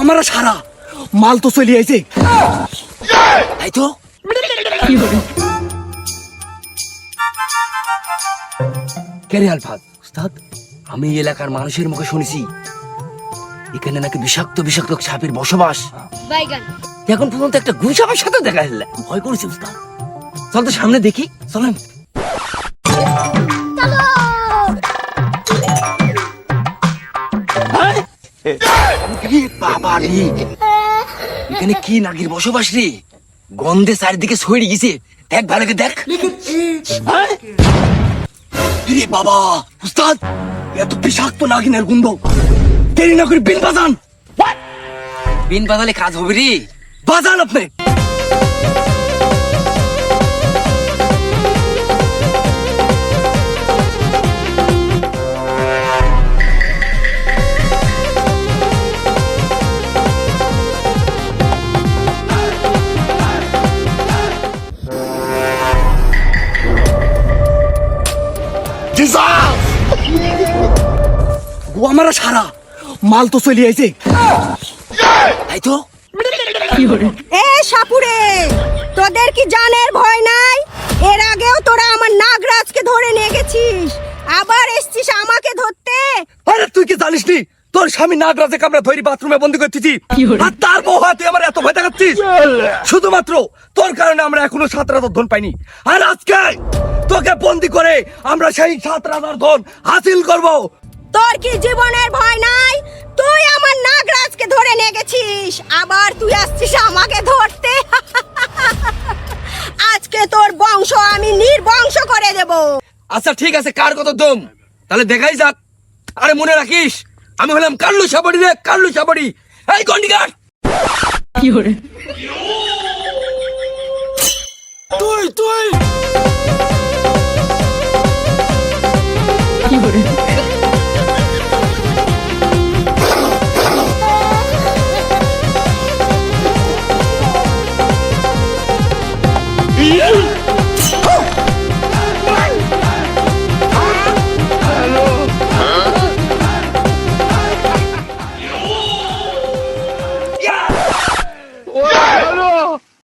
আমার সারা মাল তো চলে আইছে তাই তো কেরে আলফাজ উস্তাদ, আমি এই এলাকার মানুষের মুখে শুনেছি এখানে নাকি বিষাক্ত বিষাক্ত সাপের বসবাস। এখন পর্যন্ত একটা গুই সাপের সাথে দেখা গেল, ভয় করেছি উস্তাদ। চল তো সামনে দেখি, চলেন। বাবা রে, এখানে কি নাগির বসবাস রে, গন্ধে চারিদিকে ছড়িয়ে গেছে। দেখ ভালো করে দেখ। রে বাবা উস্তাদ, এত বিষাক্ত নাগিনের গন্ধ। দেরি না করে বিন বাজান। বিন বাজালে কাজ হবে রে, বাজান আপনি। আমার সারা মাল তো চলে আইছে তাই তো। এ সাপুরে, তোদের কি জানের ভয় নাই? এর আগেও তোরা আমার নাগরাজকে ধরে নিয়ে গেছিস, আবার এসছিস আমাকে ধরতে। আরে তুই কি জানিস নি তোর স্বামী নাগরাজে কামড়া ধরি বাথরুমে বন্দি করতেছি, আর তার বউ তুই আমার এত ভয় দেখাচ্ছিস? শুধুমাত্র তোর কারণে আমরা এখনো 7 রাজার ধন পাইনি, আর আজকে তোকে বন্দি করে আমরা সেই 7 রাজার ধন হাসিল করব। তোর কি জীবনের ভয় নাই? তুই আমার নাগরাজকে ধরে নিয়ে গেছিস, আবার তুই আসছিস আমাকে ধরতে। আজকে তোর বংশ আমি নির্বংশ করে দেব। আচ্ছা ঠিক আছে, কার কত দম তাহলে দেখাই যাক। আরে মনে রাখিস আমি হলাম কাল্লু সাবড়ি রে, কাল্লু সাবড়ি। এই গন্ডিগার কি হরে তুই তুই কি হরে